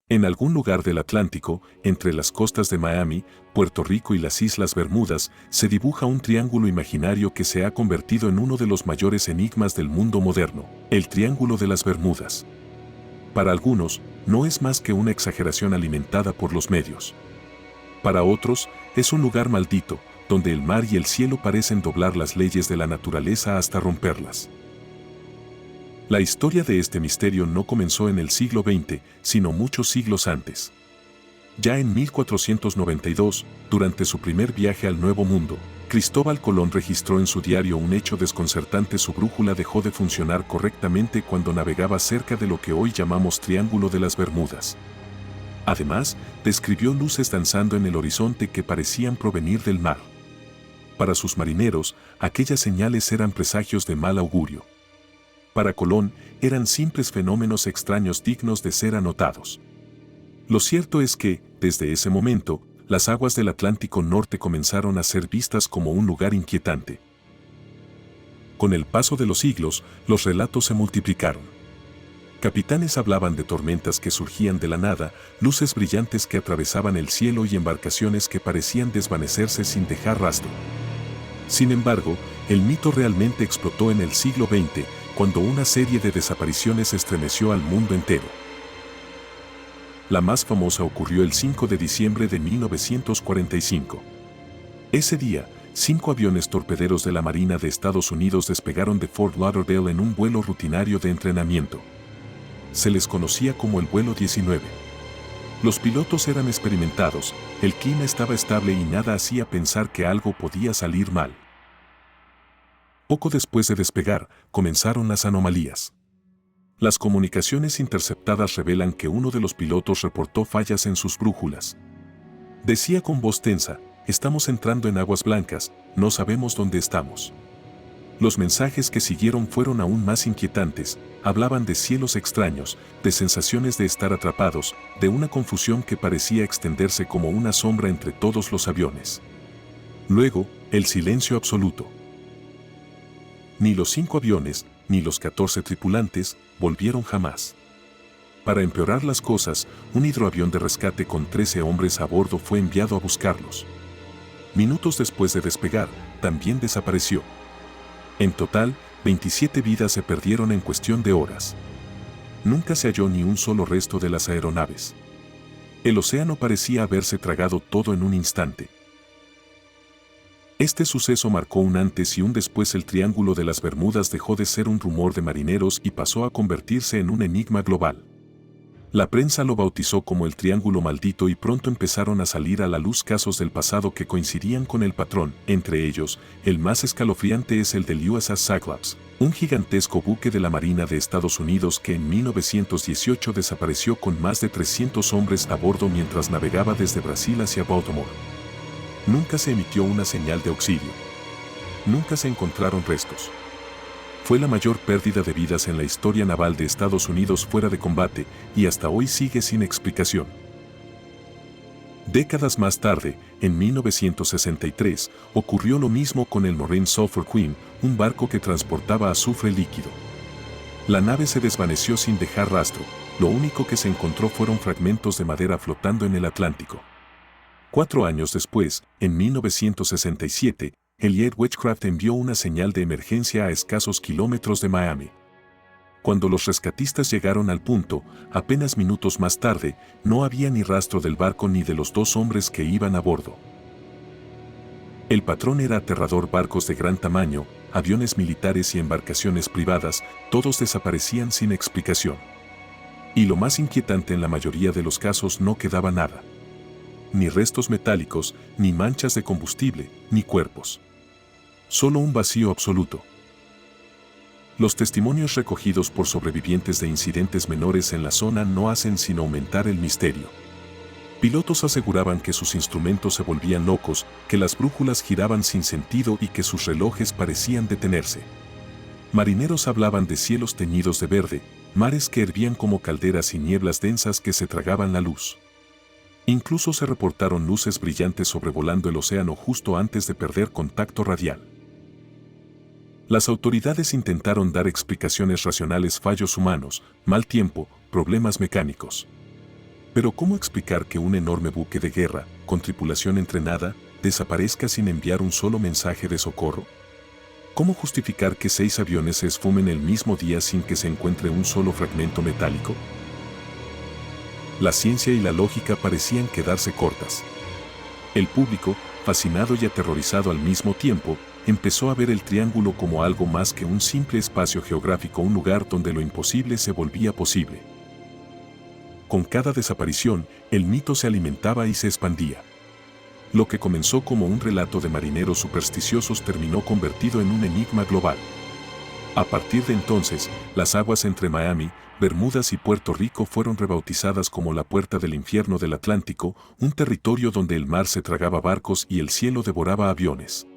En algún lugar del Atlántico, entre las costas de Miami, Puerto Rico y las Islas Bermudas, se dibuja un triángulo imaginario que se ha convertido en uno de los mayores enigmas del mundo moderno, el Triángulo de las Bermudas. Para algunos, no es más que una exageración alimentada por los medios. Para otros, es un lugar maldito, donde el mar y el cielo parecen doblar las leyes de la naturaleza hasta romperlas. La historia de este misterio no comenzó en el siglo XX, sino muchos siglos antes. Ya en 1492, durante su primer viaje al Nuevo Mundo, Cristóbal Colón registró en su diario un hecho desconcertante: su brújula dejó de funcionar correctamente cuando navegaba cerca de lo que hoy llamamos Triángulo de las Bermudas. Además, describió luces danzando en el horizonte que parecían provenir del mar. Para sus marineros, aquellas señales eran presagios de mal augurio. Para Colón, eran simples fenómenos extraños dignos de ser anotados. Lo cierto es que, desde ese momento, las aguas del Atlántico Norte comenzaron a ser vistas como un lugar inquietante. Con el paso de los siglos, los relatos se multiplicaron. Capitanes hablaban de tormentas que surgían de la nada, luces brillantes que atravesaban el cielo y embarcaciones que parecían desvanecerse sin dejar rastro. Sin embargo, el mito realmente explotó en el siglo XX, cuando una serie de desapariciones estremeció al mundo entero. La más famosa ocurrió el 5 de diciembre de 1945. Ese día, 5 aviones torpederos de la Marina de Estados Unidos despegaron de Fort Lauderdale en un vuelo rutinario de entrenamiento. Se les conocía como el vuelo 19. Los pilotos eran experimentados, el clima estaba estable y nada hacía pensar que algo podía salir mal. Poco después de despegar, comenzaron las anomalías. Las comunicaciones interceptadas revelan que uno de los pilotos reportó fallas en sus brújulas. Decía con voz tensa: "Estamos entrando en aguas blancas, no sabemos dónde estamos". Los mensajes que siguieron fueron aún más inquietantes, hablaban de cielos extraños, de sensaciones de estar atrapados, de una confusión que parecía extenderse como una sombra entre todos los aviones. Luego, el silencio absoluto. Ni los 5 aviones, ni los 14 tripulantes, volvieron jamás. Para empeorar las cosas, un hidroavión de rescate con 13 hombres a bordo fue enviado a buscarlos. Minutos después de despegar, también desapareció. En total, 27 vidas se perdieron en cuestión de horas. Nunca se halló ni un solo resto de las aeronaves. El océano parecía haberse tragado todo en un instante. Este suceso marcó un antes y un después. El Triángulo de las Bermudas dejó de ser un rumor de marineros y pasó a convertirse en un enigma global. La prensa lo bautizó como el Triángulo Maldito y pronto empezaron a salir a la luz casos del pasado que coincidían con el patrón. Entre ellos, el más escalofriante es el del USS Cyclops, un gigantesco buque de la Marina de Estados Unidos que en 1918 desapareció con más de 300 hombres a bordo mientras navegaba desde Brasil hacia Baltimore. Nunca se emitió una señal de auxilio. Nunca se encontraron restos. Fue la mayor pérdida de vidas en la historia naval de Estados Unidos fuera de combate y hasta hoy sigue sin explicación. Décadas más tarde, en 1963, ocurrió lo mismo con el Marine Sulphur Queen, un barco que transportaba azufre líquido. La nave se desvaneció sin dejar rastro, lo único que se encontró fueron fragmentos de madera flotando en el Atlántico. 4 años después, en 1967, Elliott Witchcraft envió una señal de emergencia a escasos kilómetros de Miami. Cuando los rescatistas llegaron al punto, apenas minutos más tarde, no había ni rastro del barco ni de los 2 hombres que iban a bordo. El patrón era aterrador: barcos de gran tamaño, aviones militares y embarcaciones privadas, todos desaparecían sin explicación. Y lo más inquietante, en la mayoría de los casos no quedaba nada. Ni restos metálicos, ni manchas de combustible, ni cuerpos. Solo un vacío absoluto. Los testimonios recogidos por sobrevivientes de incidentes menores en la zona no hacen sino aumentar el misterio. Pilotos aseguraban que sus instrumentos se volvían locos, que las brújulas giraban sin sentido y que sus relojes parecían detenerse. Marineros hablaban de cielos teñidos de verde, mares que hervían como calderas y nieblas densas que se tragaban la luz. Incluso se reportaron luces brillantes sobrevolando el océano justo antes de perder contacto radial. Las autoridades intentaron dar explicaciones racionales: fallos humanos, mal tiempo, problemas mecánicos. Pero ¿cómo explicar que un enorme buque de guerra, con tripulación entrenada, desaparezca sin enviar un solo mensaje de socorro? ¿Cómo justificar que 6 aviones se esfumen el mismo día sin que se encuentre un solo fragmento metálico? La ciencia y la lógica parecían quedarse cortas. El público, fascinado y aterrorizado al mismo tiempo, empezó a ver el triángulo como algo más que un simple espacio geográfico, un lugar donde lo imposible se volvía posible. Con cada desaparición, el mito se alimentaba y se expandía. Lo que comenzó como un relato de marineros supersticiosos terminó convertido en un enigma global. A partir de entonces, las aguas entre Miami, Bermudas y Puerto Rico fueron rebautizadas como la puerta del infierno del Atlántico, un territorio donde el mar se tragaba barcos y el cielo devoraba aviones.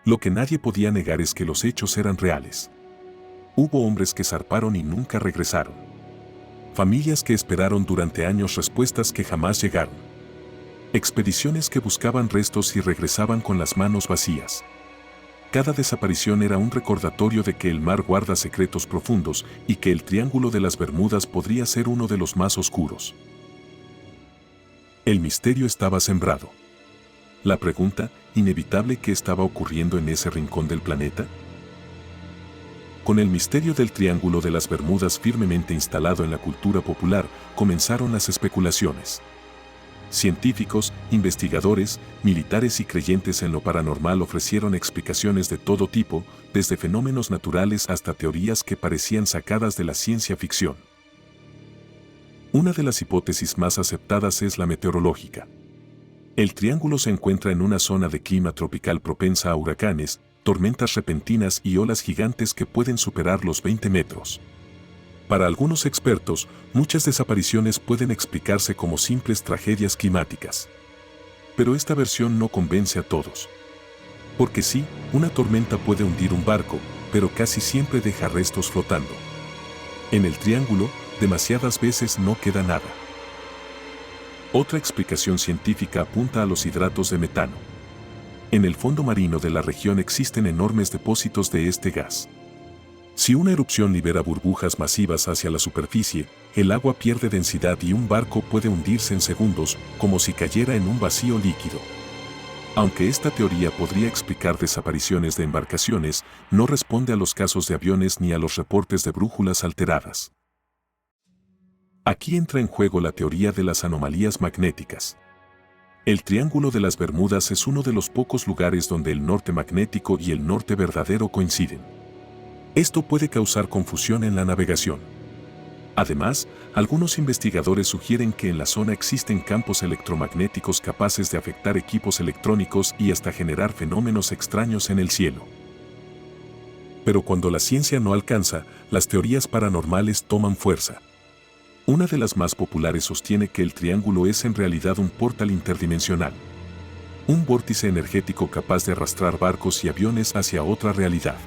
Lo que nadie podía negar es que los hechos eran reales. Hubo hombres que zarparon y nunca regresaron. Familias que esperaron durante años respuestas que jamás llegaron. Expediciones que buscaban restos y regresaban con las manos vacías. Cada desaparición era un recordatorio de que el mar guarda secretos profundos y que el Triángulo de las Bermudas podría ser uno de los más oscuros. El misterio estaba sembrado. La pregunta, inevitable, ¿qué estaba ocurriendo en ese rincón del planeta? Con el misterio del Triángulo de las Bermudas firmemente instalado en la cultura popular, comenzaron las especulaciones. Científicos, investigadores, militares y creyentes en lo paranormal ofrecieron explicaciones de todo tipo, desde fenómenos naturales hasta teorías que parecían sacadas de la ciencia ficción. Una de las hipótesis más aceptadas es la meteorológica. El triángulo se encuentra en una zona de clima tropical propensa a huracanes, tormentas repentinas y olas gigantes que pueden superar los 20 metros. Para algunos expertos, muchas desapariciones pueden explicarse como simples tragedias climáticas. Pero esta versión no convence a todos. Porque sí, una tormenta puede hundir un barco, pero casi siempre deja restos flotando. En el triángulo, demasiadas veces no queda nada. Otra explicación científica apunta a los hidratos de metano. En el fondo marino de la región existen enormes depósitos de este gas. Si una erupción libera burbujas masivas hacia la superficie, el agua pierde densidad y un barco puede hundirse en segundos, como si cayera en un vacío líquido. Aunque esta teoría podría explicar desapariciones de embarcaciones, no responde a los casos de aviones ni a los reportes de brújulas alteradas. Aquí entra en juego la teoría de las anomalías magnéticas. El Triángulo de las Bermudas es uno de los pocos lugares donde el norte magnético y el norte verdadero coinciden. Esto puede causar confusión en la navegación. Además, algunos investigadores sugieren que en la zona existen campos electromagnéticos capaces de afectar equipos electrónicos y hasta generar fenómenos extraños en el cielo. Pero cuando la ciencia no alcanza, las teorías paranormales toman fuerza. Una de las más populares sostiene que el triángulo es en realidad un portal interdimensional. Un vórtice energético capaz de arrastrar barcos y aviones hacia otra realidad.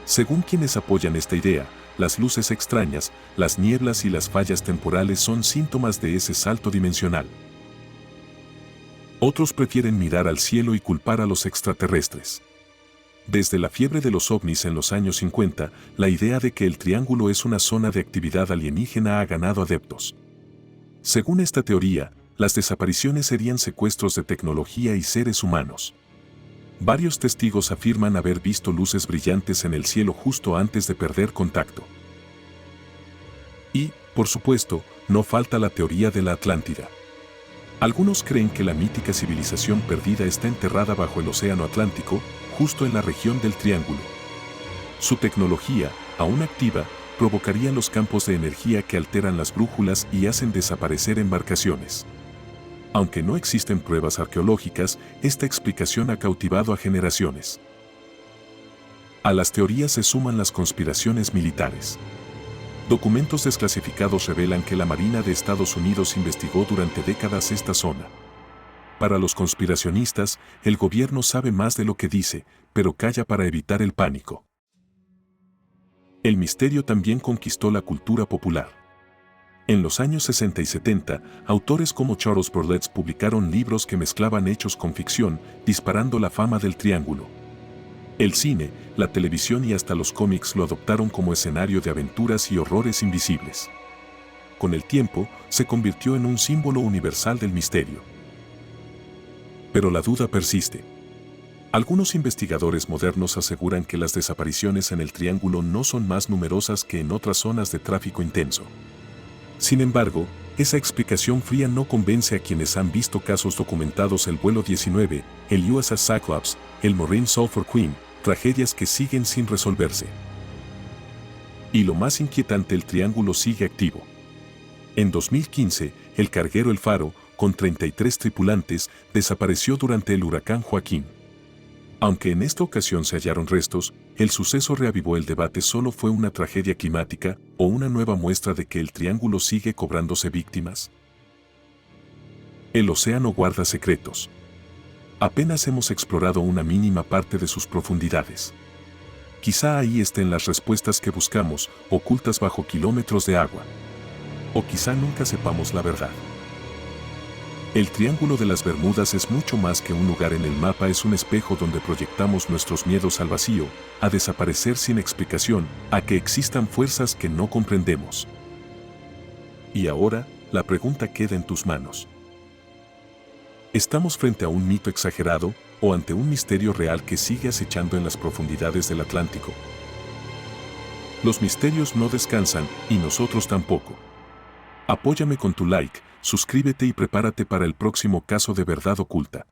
Según quienes apoyan esta idea, las luces extrañas, las nieblas y las fallas temporales son síntomas de ese salto dimensional. Otros prefieren mirar al cielo y culpar a los extraterrestres. Desde la fiebre de los ovnis en los años 50, la idea de que el triángulo es una zona de actividad alienígena ha ganado adeptos. Según esta teoría, las desapariciones serían secuestros de tecnología y seres humanos. Varios testigos afirman haber visto luces brillantes en el cielo justo antes de perder contacto. Y, por supuesto, no falta la teoría de la Atlántida. Algunos creen que la mítica civilización perdida está enterrada bajo el océano Atlántico, justo en la región del Triángulo. Su tecnología, aún activa, provocaría los campos de energía que alteran las brújulas y hacen desaparecer embarcaciones. Aunque no existen pruebas arqueológicas, esta explicación ha cautivado a generaciones. A las teorías se suman las conspiraciones militares. Documentos desclasificados revelan que la Marina de Estados Unidos investigó durante décadas esta zona. Para los conspiracionistas, el gobierno sabe más de lo que dice, pero calla para evitar el pánico. El misterio también conquistó la cultura popular. En los años 60 y 70, autores como Charles Berlitz publicaron libros que mezclaban hechos con ficción, disparando la fama del triángulo. El cine, la televisión y hasta los cómics lo adoptaron como escenario de aventuras y horrores invisibles. con el tiempo, se convirtió en un símbolo universal del misterio. Pero la duda persiste. Algunos investigadores modernos aseguran que las desapariciones en el Triángulo no son más numerosas que en otras zonas de tráfico intenso. Sin embargo, esa explicación fría no convence a quienes han visto casos documentados: el vuelo 19, el USS Cyclops, el Marine Sulphur Queen, tragedias que siguen sin resolverse. Y lo más inquietante, el Triángulo sigue activo. En 2015, el carguero El Faro, con 33 tripulantes, desapareció durante el huracán Joaquín. Aunque en esta ocasión se hallaron restos, el suceso reavivó el debate: ¿solo fue una tragedia climática o una nueva muestra de que el Triángulo sigue cobrándose víctimas? El océano guarda secretos. Apenas hemos explorado una mínima parte de sus profundidades. Quizá ahí estén las respuestas que buscamos, ocultas bajo kilómetros de agua. O quizá nunca sepamos la verdad. El Triángulo de las Bermudas es mucho más que un lugar en el mapa, es un espejo donde proyectamos nuestros miedos al vacío, a desaparecer sin explicación, a que existan fuerzas que no comprendemos. Y ahora, la pregunta queda en tus manos. ¿Estamos frente a un mito exagerado o ante un misterio real que sigue acechando en las profundidades del Atlántico? Los misterios no descansan y nosotros tampoco. Apóyame con tu like, suscríbete y prepárate para el próximo caso de verdad oculta.